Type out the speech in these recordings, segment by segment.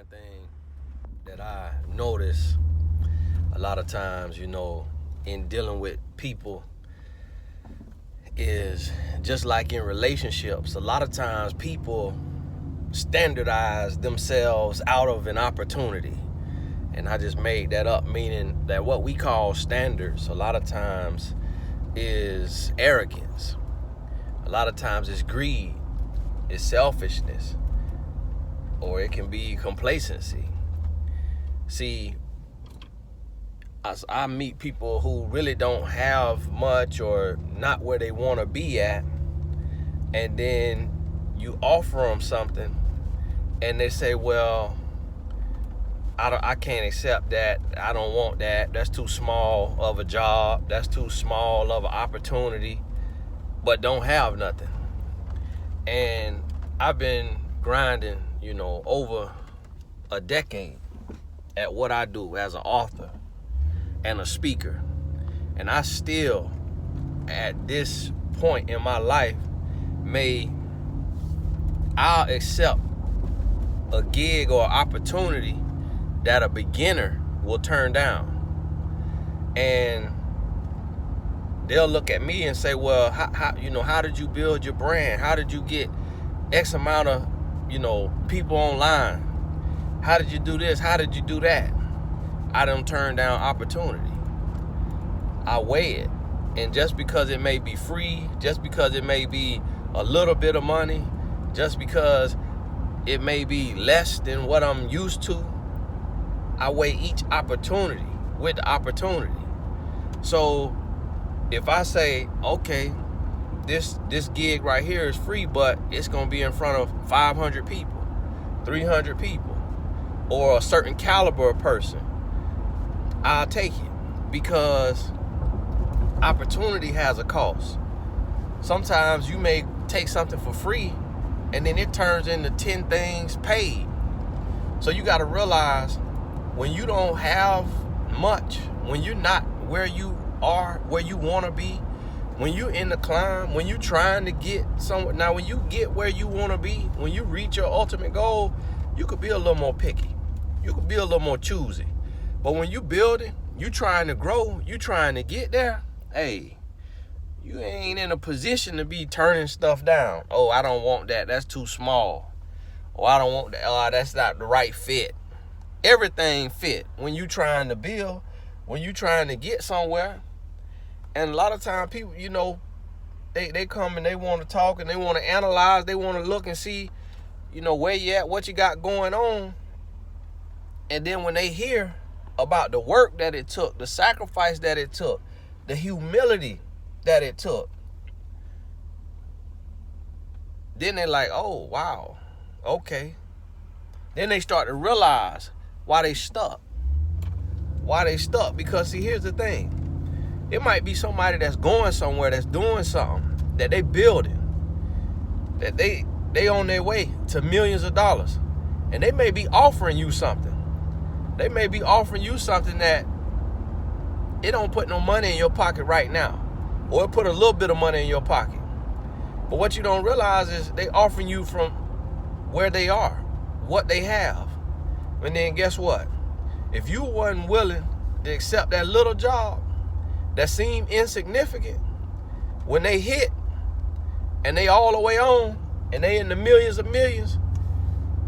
one thing that I notice a lot of times, in dealing with people is just like in relationships. A lot of times people standardize themselves out of an opportunity. And I just made that up, meaning that what we call standards a lot of times is arrogance. A lot of times it's greed, it's selfishness, or it can be complacency. See, I meet people who really don't have much or not where they want to be at, and then you offer them something and they say, well, I can't accept that. I don't want that. That's too small of a job. That's too small of an opportunity, but don't have nothing. And I've been grinding, over a decade at what I do as an author and a speaker. And I still, at this point in my life, I'll accept a gig or opportunity that a beginner will turn down. And they'll look at me and say, well, how did you build your brand? How did you get X amount of, people online? How did you do this? How did you do that? I don't turn down opportunity. I weigh it. And just because it may be free, just because it may be a little bit of money, just because it may be less than what I'm used to, I weigh each opportunity with the opportunity. So if I say, okay, this gig right here is free, but it's going to be in front of 500 people, 300 people, or a certain caliber of person, I'll take it, because opportunity has a cost. Sometimes you may take something for free and then it turns into 10 things paid. So you got to realize, when you don't have much, when you're not where you are, where you want to be, when you're in the climb, when you're trying to get somewhere. Now, when you get where you want to be, when you reach your ultimate goal, you could be a little more picky. You could be a little more choosy. But when you building, you trying to grow, you trying to get there, hey, you ain't in a position to be turning stuff down. Oh, I don't want that. That's too small. Oh, I don't want that. Oh, that's not the right fit. Everything fit when you trying to build, when you trying to get somewhere. And a lot of times people, they come and they want to talk and they want to analyze, they want to look and see, where you at, what you got going on. And then when they hear about the work that it took, the sacrifice that it took, the humility that it took, then they're like, oh, wow, okay. Then they start to realize why they stuck. Because, see, here's the thing. It might be somebody that's going somewhere, that's doing something, that they building, that they on their way to millions of dollars. And they may be offering you something. They may be offering you something that it don't put no money in your pocket right now. Or it put a little bit of money in your pocket. But what you don't realize is they offering you from where they are, what they have. And then guess what? If you wasn't willing to accept that little job that seemed insignificant, when they hit and they all the way on and they in the millions of millions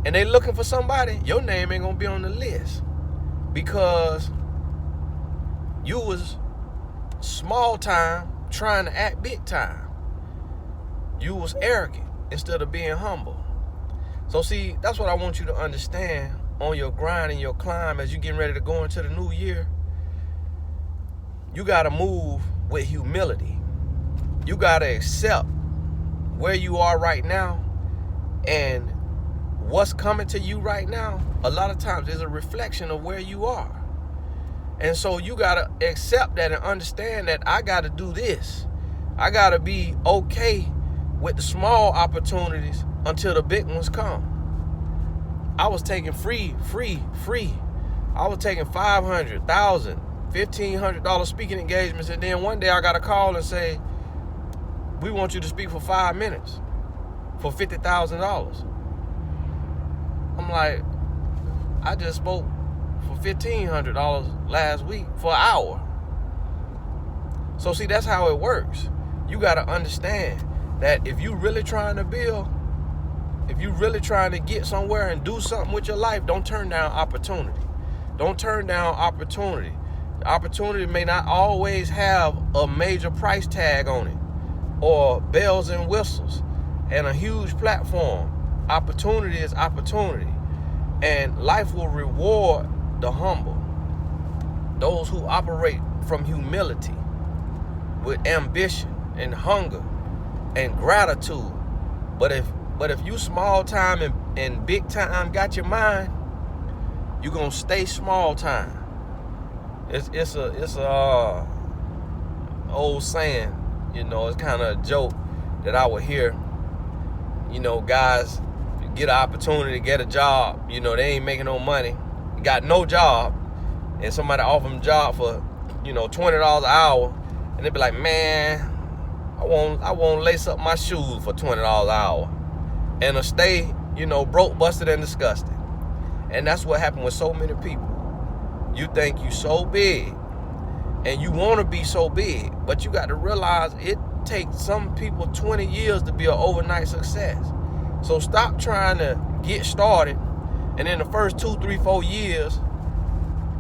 and they looking for somebody, your name ain't gonna be on the list, because you was small time trying to act big time. You was arrogant instead of being humble. So see, that's what I want you to understand on your grind and your climb as you getting ready to go into the new year. You got to move with humility. You got to accept where you are right now, and what's coming to you right now, a lot of times is a reflection of where you are. And so you got to accept that and understand that I got to do this. I got to be okay with the small opportunities until the big ones come. I was taking free. I was taking $500, $1,000, $1,500 speaking engagements, and then one day I got a call and say, we want you to speak for 5 minutes for $50,000. I'm like, I just spoke for $1,500 last week for an hour. So see, that's how it works. You got to understand that if you really trying to build, if you really trying to get somewhere and do something with your life, don't turn down opportunity. Don't turn down opportunity. The opportunity may not always have a major price tag on it or bells and whistles and a huge platform. Opportunity is opportunity. And life will reward the humble, those who operate from humility, with ambition and hunger and gratitude. But if you small time and big time got your mind, you're gonna stay small time. It's a old saying, you know, it's kind of a joke that I would hear. You know, guys get an opportunity to get a job, you know, they ain't making no money, got no job, and somebody offer them a job for, you know, $20 an hour, and they be like, man, I won't lace up my shoes for $20 an hour, and stay, you know, broke, busted, and disgusted. And that's what happened with so many people. You think you so big, and you want to be so big, but you got to realize it takes some people 20 years to be an overnight success. So stop trying to get started, and in the first 2, 3, 4 years,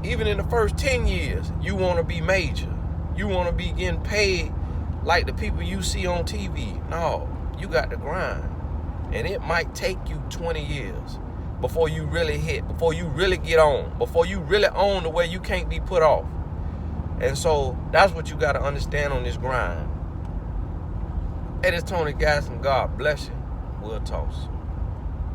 even in the first 10 years, you want to be major. You want to be getting paid like the people you see on TV. No, you got to grind. And it might take you 20 years before you really hit, before you really get on, before you really own the way you can't be put off. And so that's what you got to understand on this grind. Hey, this is Tony Gaston. God bless you. We'll toss.